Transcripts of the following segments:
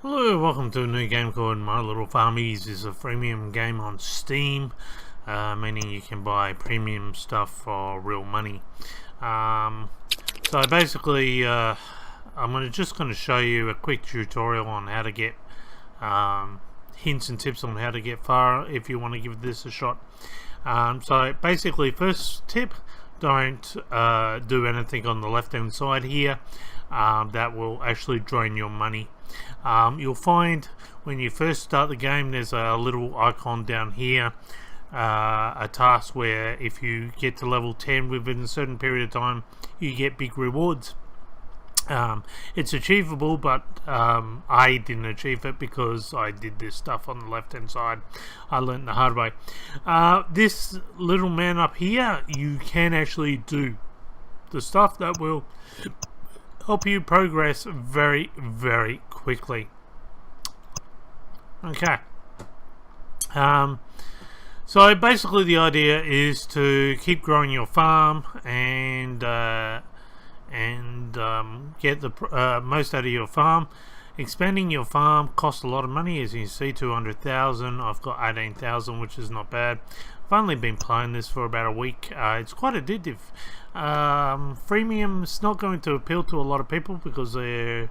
Hello, welcome to a new game called My Little Farmies. It's a freemium game on Steam, meaning you can buy premium stuff for real money. So basically, I'm just going to show you a quick tutorial on how to get hints and tips on how to get far if you want to give this a shot. So basically, first tip, don't do anything on the left hand side here. That will actually drain your money. You'll find when you first start the game there's a little icon down here, a task where if you get to level 10 within a certain period of time you get big rewards. It's achievable, but I didn't achieve it because I did this stuff on the left hand side. I learned the hard way. This little man up here, you can actually do the stuff that will help you progress very, very quickly. Okay. So basically the idea is to keep growing your farm and get the most out of your farm. Expanding your farm costs a lot of money, as you can see, 200,000. I've got 18,000, which is not bad. I've only been playing this for about a week. It's quite addictive. Freemium is not going to appeal to a lot of people because they're,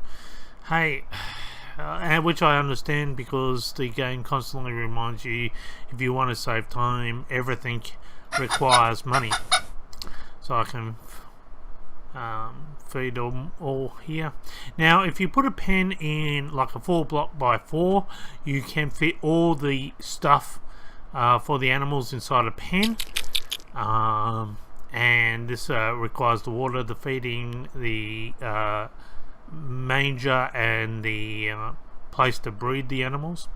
which I understand, because the game constantly reminds you, if you want to save time, everything requires money. So I can feed them all here. Now if you put a pen in like a 4 block by 4, you can fit all the stuff for the animals inside a pen, and this requires the water, the feeding, the manger, and the place to breed the animals.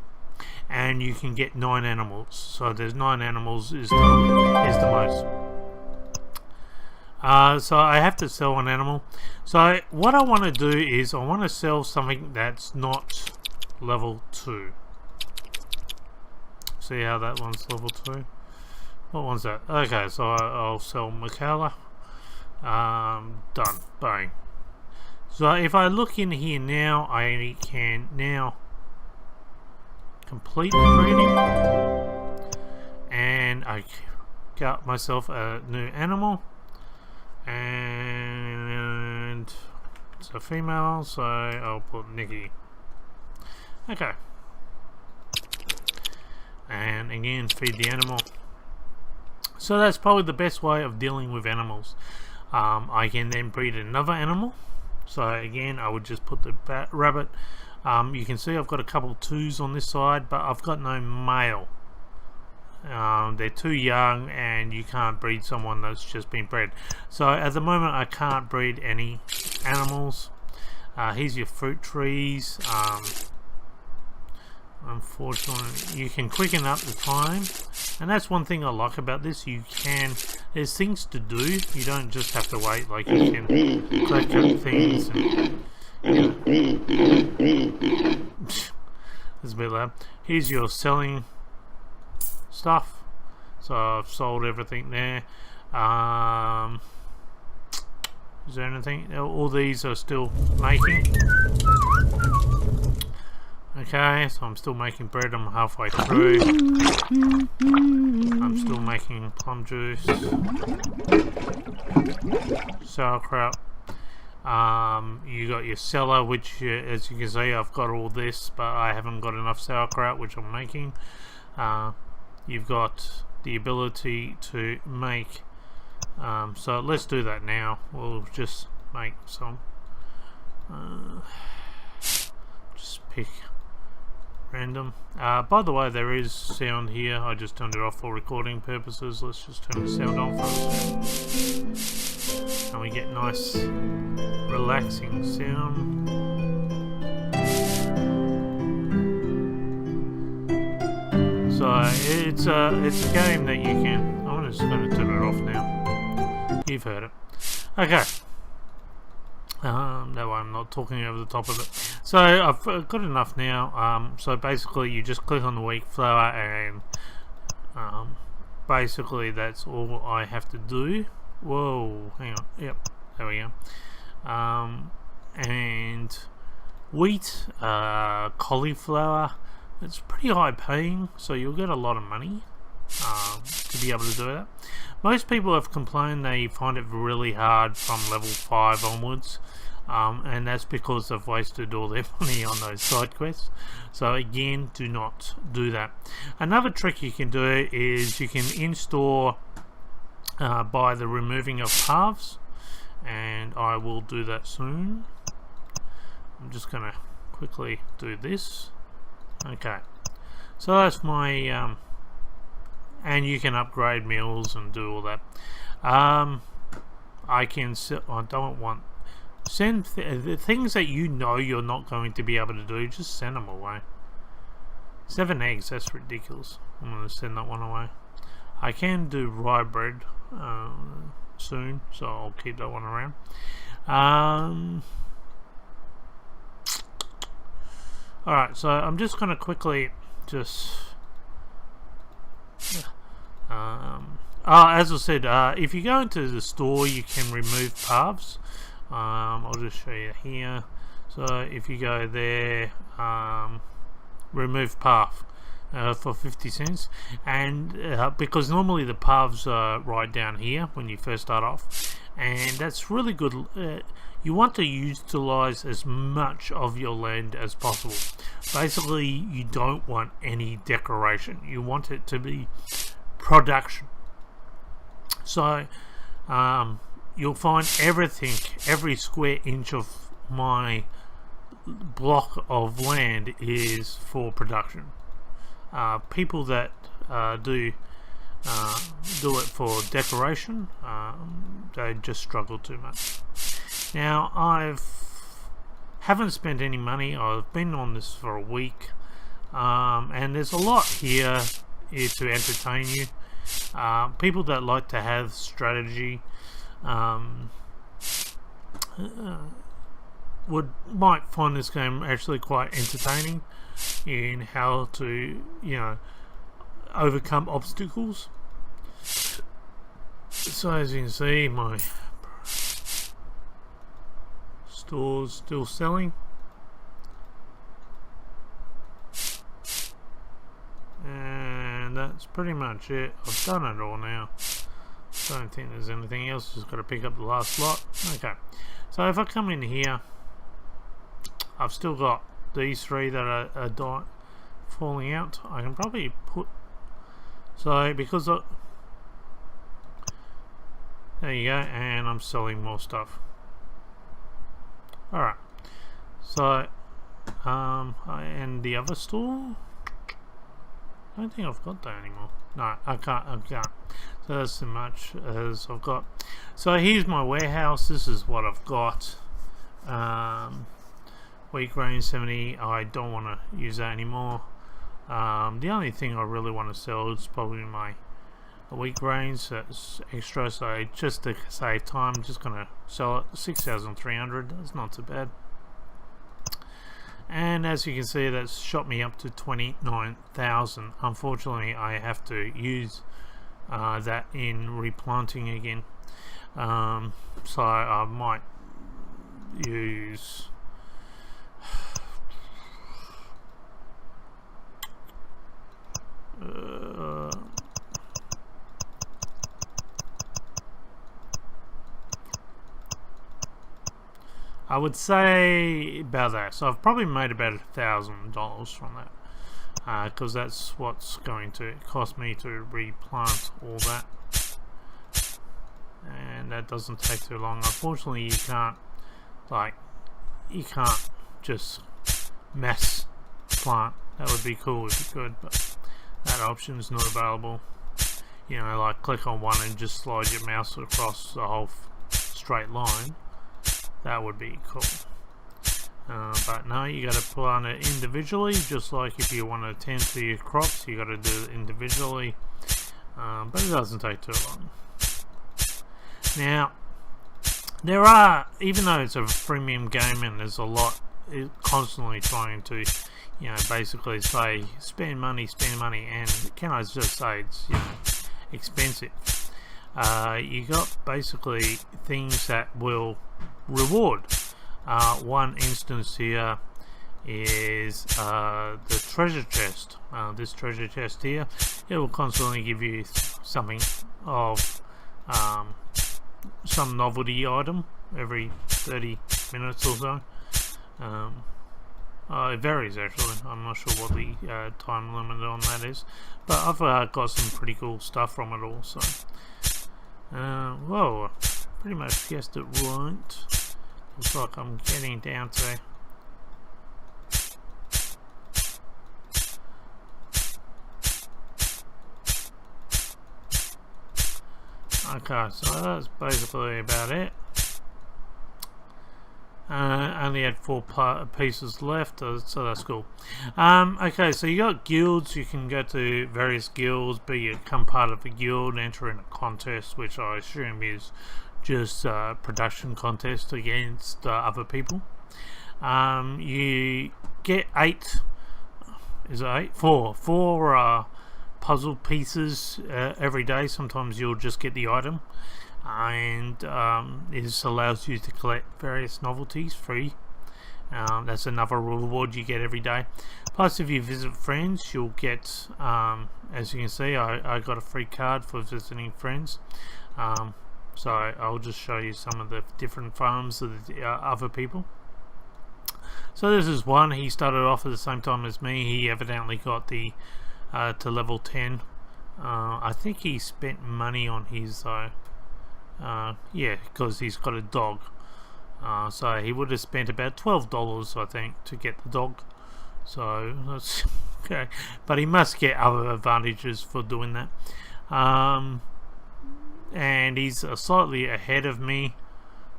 And you can get 9 animals, so there's 9 animals is the most. So I have to sell an animal. So what I want to do is I want to sell something that's not level 2. See how that one's level 2? What one's that? Okay, so I'll sell Michaela. Done. Bang. So if I look in here now, I can now complete the breeding, and I got myself a new animal, and it's a female, so I'll put Nikki. Okay. And again, feed the animal. So that's probably the best way of dealing with animals. I can then breed another animal. So again, I would just put the rabbit. You can see I've got a couple 2s on this side, but I've got no male. They're too young, and you can't breed someone that's just been bred. So at the moment I can't breed any animals. Here's your fruit trees. Unfortunately, you can quicken up the time, and that's one thing I like about this. There's things to do. You don't just have to wait. Like, you can collect things and, it's a bit loud. Here's your selling stuff. So I've sold everything there. Is there anything? All these are still making. Okay, so I'm still making bread. I'm halfway through. I'm still making plum juice, sauerkraut. You got your cellar, which as you can see I've got all this, but I haven't got enough sauerkraut, which I'm making. You've got the ability to make, so let's do that now. We'll just make some, just pick random. By the way, there is sound here. I just turned it off for recording purposes. Let's just turn the sound on first, and we get nice relaxing sound. So it's a game that you can. I'm just going to turn it off now. You've heard it. Okay. That way I'm not talking over the top of it. So I've got enough now. So basically you just click on the wheat flour, and basically that's all I have to do. Whoa, hang on. Yep, there we go. And wheat, cauliflower. It's pretty high paying, so you'll get a lot of money to be able to do that. Most people have complained they find it really hard from level 5 onwards, and that's because they've wasted all their money on those side quests. So again, do not do that. Another trick you can do is you can install by the removing of paths, and I will do that soon. I'm just going to quickly do this. Okay, so that's my and you can upgrade meals and do all that. I can I don't want send the things that you know you're not going to be able to do, just send them away. 7 eggs, that's ridiculous. I'm going to send that one away. I can do rye bread soon, so I'll keep that one around. Alright, so I'm just going to quickly just as I said, if you go into the store, you can remove paths. I'll just show you here. So if you go there, remove path for 50 cents, and because normally the paths are right down here when you first start off, and that's really good. You want to utilize as much of your land as possible. Basically, you don't want any decoration. You want it to be production. So you'll find everything, every square inch of my block of land is for production. People that do it for decoration, they just struggle too much. Now, haven't spent any money. I've been on this for a week, and there's a lot here to entertain you. People that like to have strategy might find this game actually quite entertaining in how to, overcome obstacles. So as you can see, my store's still selling, and that's pretty much it. I've done it all now. Don't think there's anything else. Just got to pick up the last lot. Okay, so if I come in here, I've still got these 3 that are falling out. I can probably put, so because there you go, and I'm selling more stuff. Alright, so and the other store, I don't think I've got that anymore. No, I can't. So that's too much as I've got. So here's my warehouse. This is what I've got. Wheat grain 70. I don't want to use that anymore. The only thing I really want to sell is probably my wheat grains. That's extra. So just to save time, I'm just gonna sell it 6,300. That's not too bad. And as you can see, that's shot me up to 29,000. Unfortunately, I have to use that in replanting again. So I might use I would say about that. So I've probably made about $1,000 from that, because that's what's going to cost me to replant all that, and that doesn't take too long. Unfortunately, you can't just mass plant. That would be cool if you could, but that option is not available. Like click on one and just slide your mouse across the whole straight line. That would be cool. But no, you got to plant it individually, just like if you want to tend to your crops, you got to do it individually. But it doesn't take too long. Now, there are, even though it's a freemium game and there's a lot constantly trying to, basically say spend money, and can I just say it's expensive. You got basically things that will reward. One instance here, is the treasure chest. This treasure chest here, it will constantly give you something of some novelty item every 30 minutes or so. It varies actually. I'm not sure what the time limit on that is, but I've got some pretty cool stuff from it all. So, whoa, pretty much guessed it right. Looks like I'm getting down to. Okay, so that's basically about it. Only had 4 pieces left, so that's cool. Okay, so you got guilds. You can go to various guilds, become part of a guild, enter in a contest, which I assume is just a production contest against other people. You get 8. Is it 8? 4 puzzle pieces every day. Sometimes you'll just get the item, and this allows you to collect various novelties free. That's another reward you get every day. Plus, if you visit friends, you'll get, as you can see, I got a free card for visiting friends. So I'll just show you some of the different farms of the other people. So this is one. He started off at the same time as me. He evidently got the to level 10. I think he spent money on his yeah, because he's got a dog. So he would have spent about $12, I think, to get the dog. So that's okay, but he must get other advantages for doing that. And he's slightly ahead of me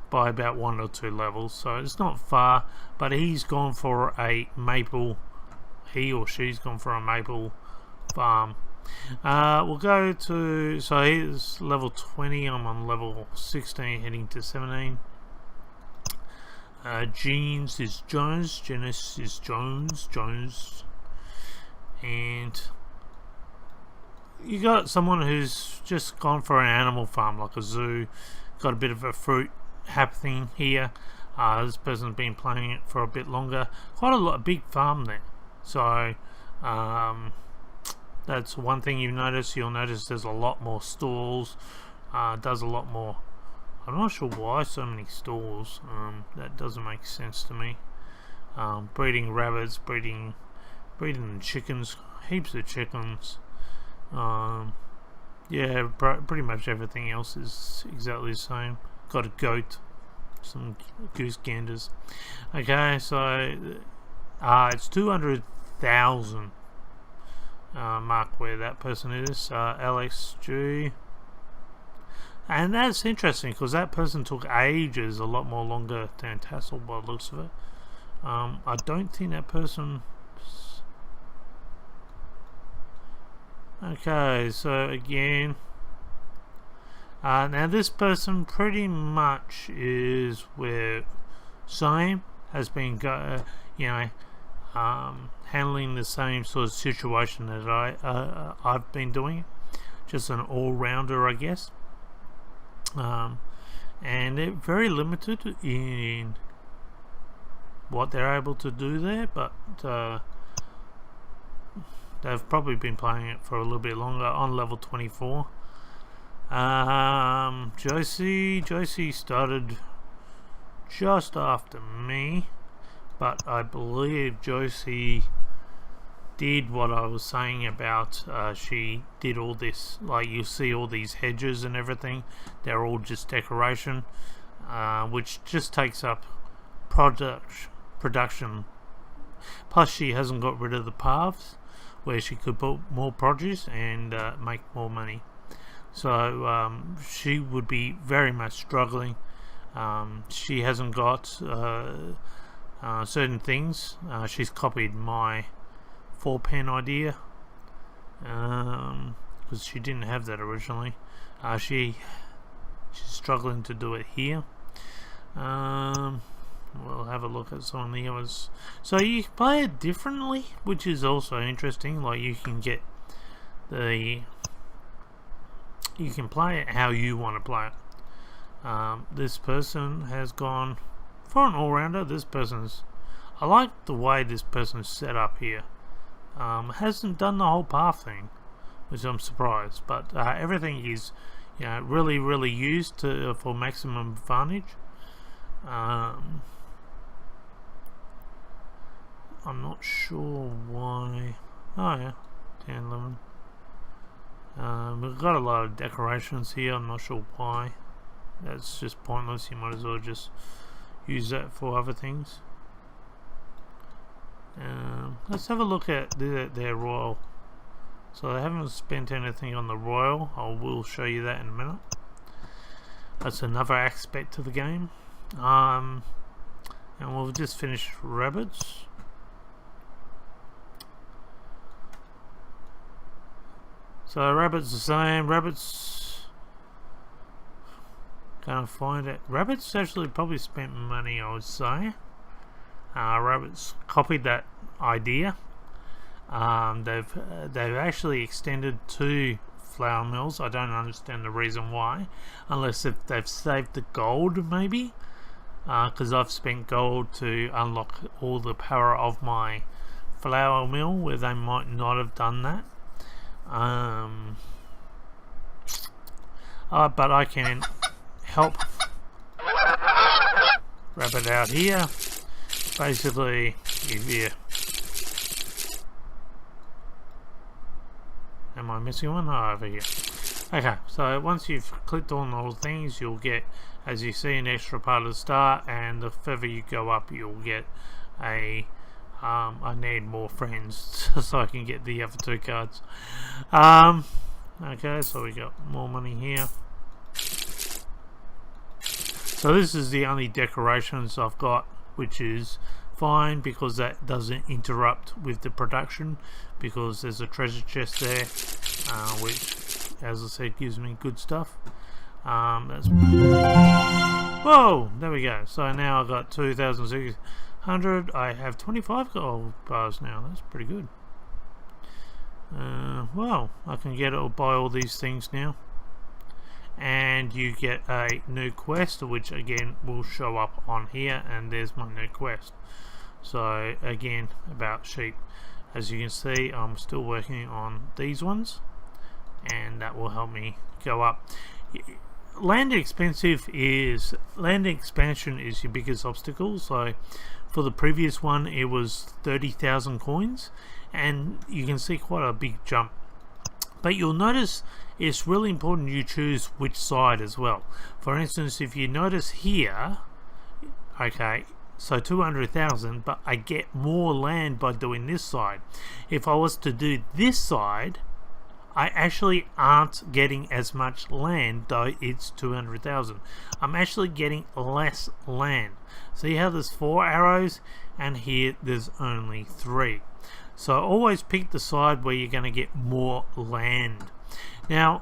by about 1 or 2 levels, so it's not far. But he's gone for a maple. He or she's gone for a maple farm. We'll go to, so here's level 20. I'm on level 16, heading to 17. Jeans is Jones, Janice is Jones, and you got someone who's just gone for an animal farm, like a zoo. Got a bit of a fruit happening here. This person's been playing it for a bit longer. Quite a big farm there. So that's one thing you'll notice. You'll notice there's a lot more stalls. Does a lot more. I'm not sure why so many stalls. That doesn't make sense to me. Breeding rabbits, breeding chickens, heaps of chickens. Yeah, pretty much everything else is exactly the same. Got a goat, some goose ganders. Okay, so it's 200,000 mark where that person is. LXG. And that's interesting because that person took ages, a lot more longer than Tassel by the looks of it. I don't think that person. Okay, so again, now this person pretty much is where Sam has been, handling the same sort of situation that I've been doing, just an all-rounder, I guess. And they're very limited in what they're able to do there, but they've probably been playing it for a little bit longer. On level 24. Josie started just after me, but I believe Josie did what I was saying about she did all this, like you see all these hedges and everything, they're all just decoration, which just takes up production. Plus she hasn't got rid of the paths where she could put more produce and make more money. So she would be very much struggling. She hasn't got certain things. She's copied my 4-pen idea because she didn't have that originally. She's struggling to do it here. We'll have a look at some of the others. So you can play it differently, which is also interesting. Like you can get you can play it how you want to play it. This person has gone for an all-rounder. This person's, I like the way this person's set up here. Hasn't done the whole path thing, which I'm surprised, but everything is, you know, really used for maximum advantage. I'm not sure why. Oh yeah, 10, 11. We've got a lot of decorations here. I'm not sure why. That's just pointless. You might as well just use that for other things. Let's have a look at their royal. So they haven't spent anything on the royal. I will show you that in a minute. That's another aspect to the game. And we'll just finish rabbits. So rabbits the same. Rabbits, can't find it. Rabbits actually probably spent money, I would say. Rabbits copied that idea. They've actually extended 2 flour mills. I don't understand the reason why, unless if they've saved the gold, maybe. Because I've spent gold to unlock all the power of my flour mill, where they might not have done that. But I can help rabbit out here. Basically, if you... Am I missing one? Oh, over here. Okay, so once you've clicked on all things, you'll get, as you see, an extra part of the start, and the further you go up, you'll get a... I need more friends so I can get the other 2 cards. Okay, so we got more money here. So this is the only decorations I've got, which is fine because that doesn't interrupt with the production, because there's a treasure chest there, which, as I said, gives me good stuff. That's... Whoa! There we go. So now I've got 2,600. I have 25 gold bars now. That's pretty good. Well, I can buy all these things now. And you get a new quest, which again will show up on here, and there's my new quest. So again, about sheep, as you can see, I'm still working on these ones, and that will help me go up. Land expansion is your biggest obstacle. So for the previous one, it was 30,000 coins, and you can see quite a big jump. But you'll notice it's really important you choose which side as well. For instance, if you notice here, okay, so 200,000, but I get more land by doing this side. If I was to do this side, I actually aren't getting as much land, though it's 200,000. I'm actually getting less land. See how there's 4 arrows, and here there's only 3. So always pick the side where you're going to get more land. Now,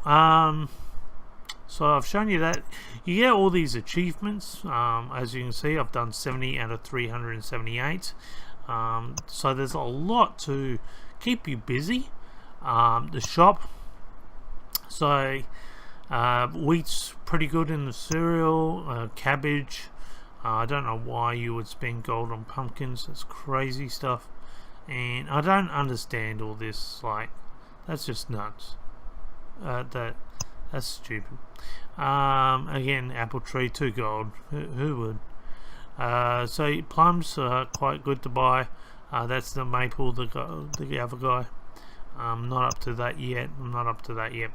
so I've shown you that you get all these achievements. As you can see, I've done 70 out of 378. So there's a lot to keep you busy. The shop, so wheat's pretty good in the cereal. Cabbage, I don't know why you would spend gold on pumpkins. That's crazy stuff, and I don't understand all this. Like, that's just nuts. That's stupid. Again, apple tree, 2 gold. Who would? So plums are quite good to buy. That's the maple, the other guy. Not up to that yet. I'm not up to that yet.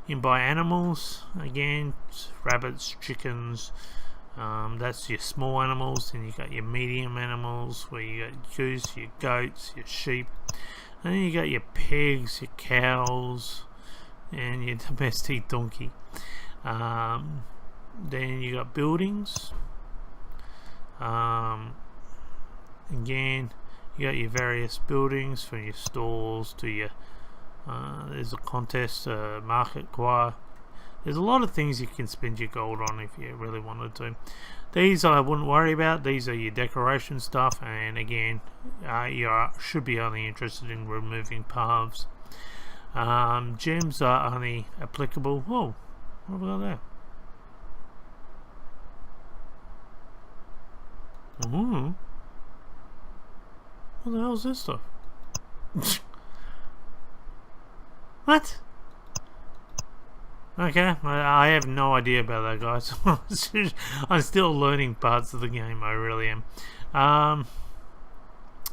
You can buy animals, again, rabbits, chickens. That's your small animals. Then you got your medium animals, where you got goose, your goats, your sheep. And then you got your pigs, your cows, and your domestic donkey. Then you got buildings. Again, you got your various buildings, from your stores to your there's a contest, market choir. There's a lot of things you can spend your gold on if you really wanted to. These I wouldn't worry about. These are your decoration stuff, and again, you should be only interested in removing paths. Gems are only applicable. Whoa, what have we got there? Ooh. What the hell is this stuff? What? Okay, I have no idea about that, guys. I'm still learning parts of the game. I really am.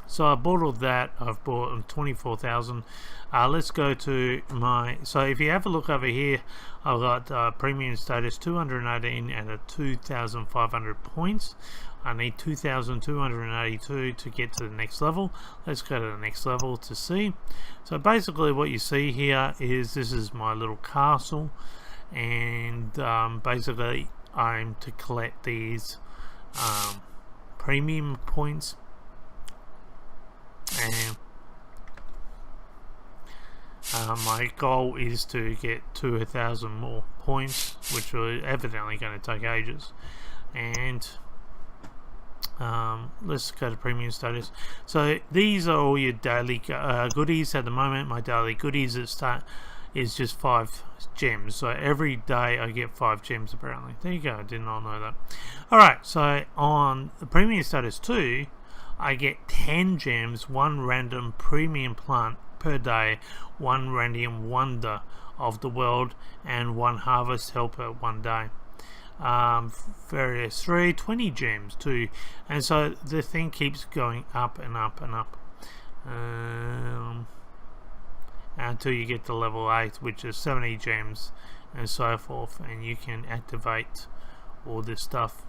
So I bought all that. I've bought 24,000. Let's go to my. So if you have a look over here, I've got premium status 218 and a 2,500 points. I need 2,282 to get to the next level. Let's go to the next level to see. So basically what you see here is this is my little castle, and basically I'm to collect these premium points, and my goal is to get 2,000 more points, which are evidently going to take ages. And let's go to premium status. So these are all your daily goodies. At the moment my daily goodies is just 5 gems, so every day I get 5 gems apparently. There you go, I did not know that. Alright, so on the premium status 2 I get 10 gems, 1 random premium plant per day, 1 random wonder of the world, and 1 harvest helper 1 day. Various 20 gems too, and so the thing keeps going up and up and up until you get to level 8, which is 70 gems and so forth, and you can activate all this stuff.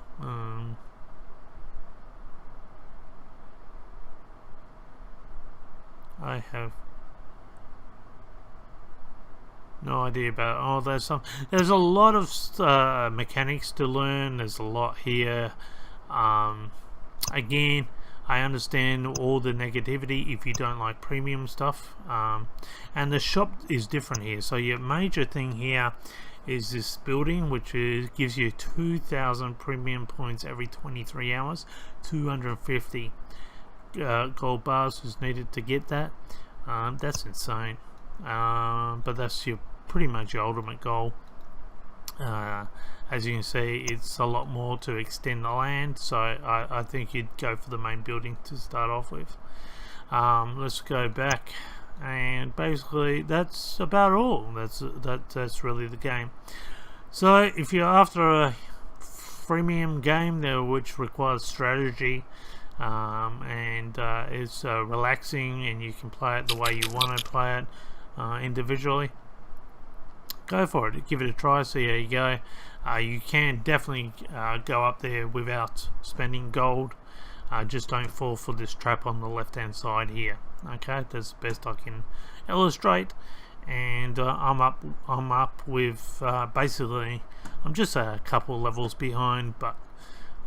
I have no idea about there's a lot of mechanics to learn. There's a lot here. Again, I understand all the negativity if you don't like premium stuff, and the shop is different here. So your major thing here is this building, which gives you 2,000 premium points every 23 hours, 250 gold bars is needed to get that. That's insane. But that's pretty much your ultimate goal. As you can see, it's a lot more to extend the land, so I think you'd go for the main building to start off with. Let's go back, and basically that's about all. That's really the game. So if you're after a freemium game there which requires strategy, and it's relaxing, and you can play it the way you want to play it individually, go for it. Give it a try, see how you go. You can definitely go up there without spending gold. Just don't fall for this trap on the left hand side here. Okay, that's the best I can illustrate. And I'm up with basically, I'm just a couple levels behind, but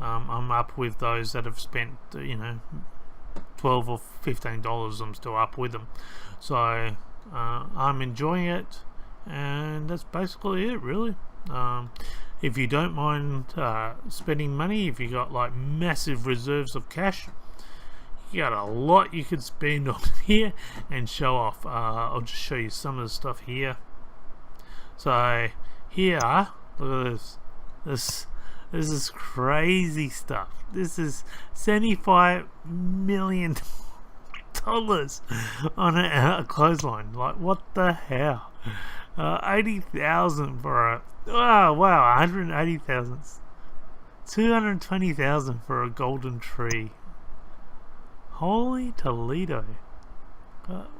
I'm up with those that have spent, $12 or $15. I'm still up with them, so I'm enjoying it, and that's basically it, really. If you don't mind spending money, if you got like massive reserves of cash, you got a lot you could spend on here and show off. I'll just show you some of the stuff here. So here, look at this. This is crazy stuff. This is $75 million on a clothesline. Like, what the hell? 80,000 for a... Oh, wow, 180,000. 220,000 for a golden tree. Holy Toledo.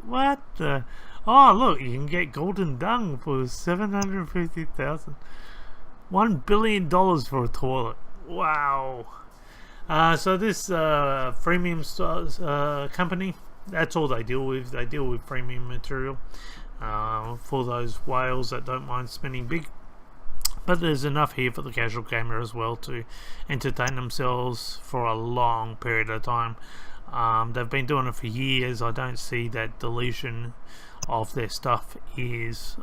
What the... Oh, look, you can get golden dung for 750,000. $1 billion for a toilet. Wow. So this freemium company, that's all they deal with. They deal with premium material for those whales that don't mind spending big. But there's enough here for the casual gamer as well to entertain themselves for a long period of time. They've been doing it for years. I don't see that deletion of their stuff is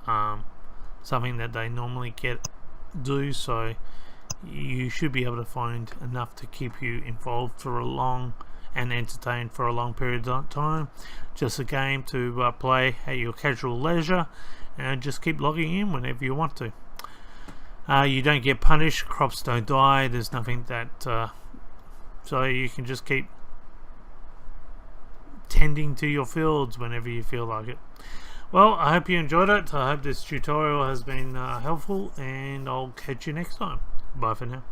something that they normally do, so you should be able to find enough to keep you involved for a long and entertained for a long period of time. Just a game to play at your casual leisure, and just keep logging in whenever you want to. You don't get punished, crops don't die, there's nothing that so you can just keep tending to your fields whenever you feel like it. Well, I hope you enjoyed it. I hope this tutorial has been helpful, and I'll catch you next time. Bye for now.